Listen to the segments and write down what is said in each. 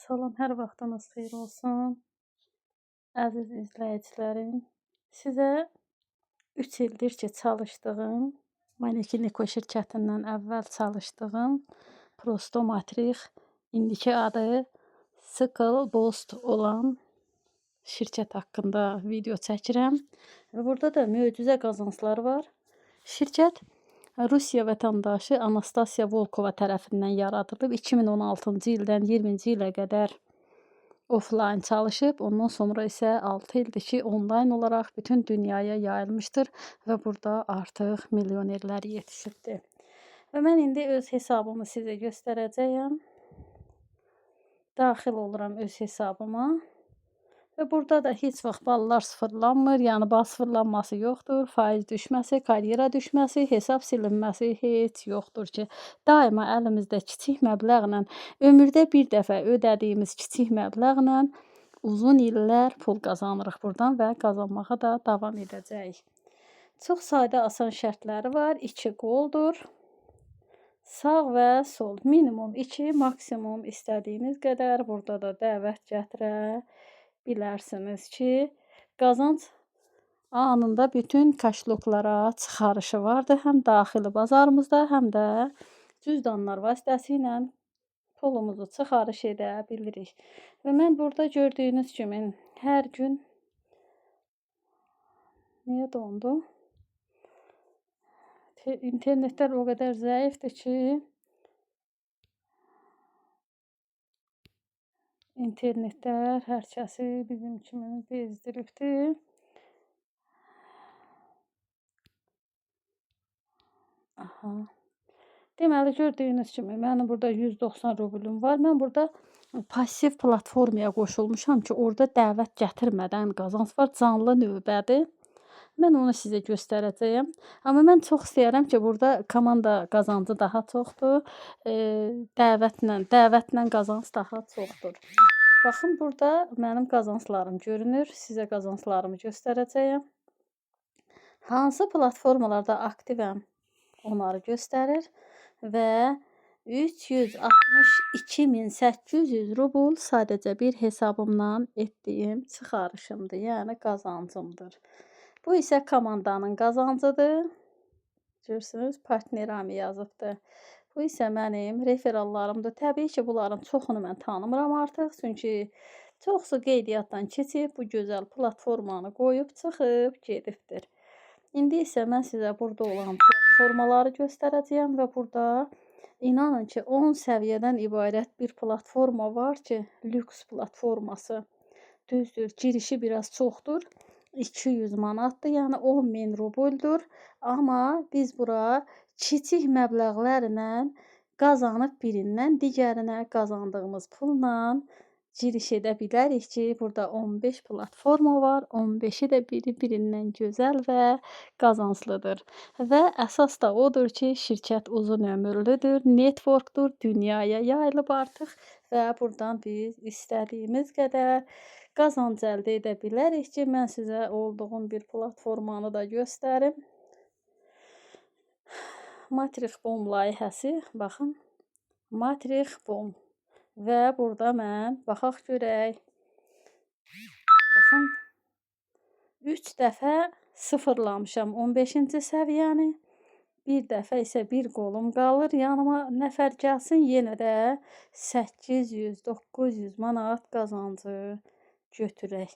Salam, hər vaxtınız xeyir olsun, əziz izləyicilərim. Sizə 3 ildir ki, çalışdığım, Manekiniko şirkətindən əvvəl çalışdığım Prosto Matrix, indiki adı Sıkıl Bost olan şirkət haqqında video çəkirəm. Və burada da möcüzə qazanclar var. Şirkət Rusiya vətəndaşı Anastasiya Volkova tərəfindən yaradılıb. 2016-cı ildən 20-ci ilə qədər offline çalışıb. Ondan sonra isə 6 ildir ki, onlayn olaraq bütün dünyaya yayılmışdır və burada artıq milyonerlər yetişibdir. Və mən indi öz hesabımı sizə göstərəcəyəm. Daxil oluram öz hesabıma. Və burada da heç vaxt ballar sıfırlanmır, yəni bal sıfırlanması yoxdur, faiz düşməsi, karyera düşməsi, hesab silinməsi heç yoxdur ki, daima əlimizdə kiçik məbləğlə, ömürdə bir dəfə ödədiyimiz kiçik məbləğlə uzun illər pul qazanırıq buradan və qazanmağa da davam edəcəyik. Çox sadə asan şərtləri var, 2 qoldur. Sağ və sol, minimum 2, maksimum istədiyiniz qədər burada da dəvət gətirə bilərsiniz ki, qazanc anında bütün kaşloklara çıxarışı vardır. Həm daxili bazarımızda, həm də cüzdanlar vasitəsilə pulumuzu çıxarış edə bilirik. Və mən burada gördüyünüz kimi hər gün niyə dondu? İnternetlər o qədər zəifdir ki, internetlər hər kəsi bizim kimi bezdiribdir. Aha. Deməli, gördüyünüz kimi, mənim burada 190 rublim var. Mən burada pasiv platformaya qoşulmuşam ki, orada dəvət gətirmədən qazanc var. Canlı növbədir. Mən onu sizə göstərəcəyəm. Amma mən çox istəyərəm ki, burada komanda qazancı daha çoxdur. Dəvətlə qazanc daha çoxdur. Baxın, burada mənim qazanclarım görünür. Sizə qazanclarımı göstərəcəyəm. Hansı platformalarda aktivəm, onları göstərir və 362.800 rubl sadəcə bir hesabımdan etdiyim çıxarışımdır, yəni qazancımdır. Bu isə komandanın qazancıdır. Görürsünüz, partnerami yazıbdır. Bu isə mənim referallarımdır. Təbii ki, bunların çoxunu mən tanımıram artıq. Çünki çoxsu qeydiyyatdan keçib, bu gözəl platformanı qoyub, çıxıb, gedibdir. İndi isə mən sizə burada olan platformaları göstərəcəyəm və burada inanın ki, 10 səviyyədən ibarət bir platforma var ki, lüks platforması. Düzdür, girişi biraz çoxdur. 200 manatdır, yəni 10.000 rubuldur. Amma biz bura kiçik məbləğlərlə qazanıb birindən digərinə qazandığımız pulla giriş edə bilərik ki, burada 15 platforma var. 15-i də biri-birindən gözəl və qazanclıdır. Və əsas da odur ki, şirkət uzun ömürlüdür, networkdur, dünyaya yayılıb artıq və buradan biz istədiyimiz qədər qazanc əldə edə bilərik ki, mən sizə olduğum bir platformanı da göstərim. Matrix Bomb layihəsi, baxın. Matrix Bomb. Və burada mən, baxaq görək. Baxın. 3 dəfə sıfırlamışam 15-ci səviyyəni. Bir dəfə isə bir qolum qalır. Yanıma nəfər gəlsin, yenə də 800-900 manat qazancı götürək.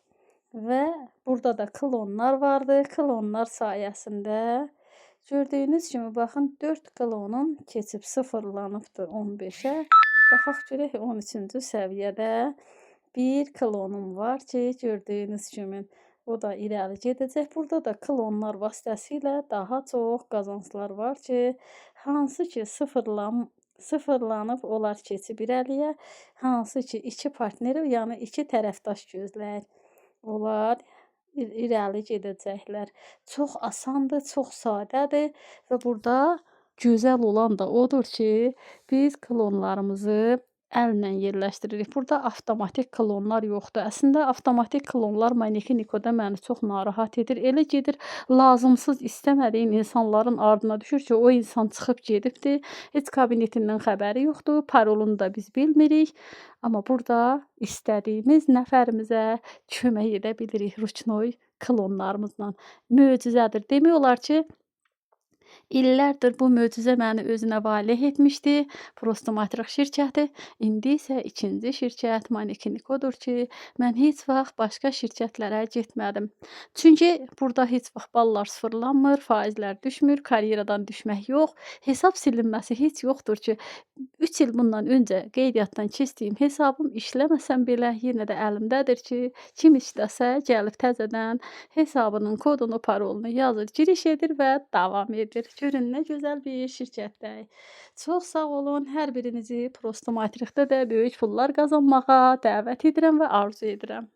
Və burada da klonlar vardı. Klonlar sayəsində gördüyünüz kimi, baxın, 4 klonum keçib sıfırlanıbdır 15-ə. Baxaq görək, 13-cü səviyyədə bir klonum var ki, gördüyünüz kimi, o da irəli gedəcək. Burada da klonlar vasitəsilə daha çox qazanclar var ki, hansı ki sıfırlanıb onlar keçib irəliyə, hansı ki 2 partneri, yəni 2 tərəfdaş gözləyir. Onlar irəli gedəcəklər. Çox asandır, çox sadədir və burada gözəl olan da odur ki, biz klonlarımızı əllə yerləşdiririk. Burada avtomatik klonlar yoxdur. Əslində avtomatik klonlar Maneki Nikoda məni çox narahat edir. Elə gedir, lazımsız istəmədiyin insanların ardına düşür ki, o insan çıxıb gedibdir. Heç kabinetindən xəbəri yoxdur, parolunu da biz bilmirik. Amma burada istədiyimiz nəfərimizə kömək edə bilirik ruchnoy klonlarımızla. Möcüzədir. Demək olar ki, illərdir bu möcüzə məni özünə valeh etmişdi. Prosto Matrix şirkəti. İndi isə ikinci şirkət Maneki Nikodur ki, mən heç vaxt başqa şirkətlərə getmədim. Çünki burada heç vaxt ballar sıfırlanmır, faizlər düşmür, karyeradan düşmək yox, hesab silinməsi heç yoxdur ki, 3 il bundan öncə qeydiyyatdan keçdiyim hesabım işləməsəm belə yenə də əlimdədir ki, kim istəsə gəlib təzədən hesabının kodunu, parolunu yazır, giriş edir və davam edir. Görün nə gözəl bir şirkətdəyik. Çox sağ olun. Hər birinizi Prosto Matrixdə də böyük pullar qazanmağa dəvət edirəm və arzu edirəm.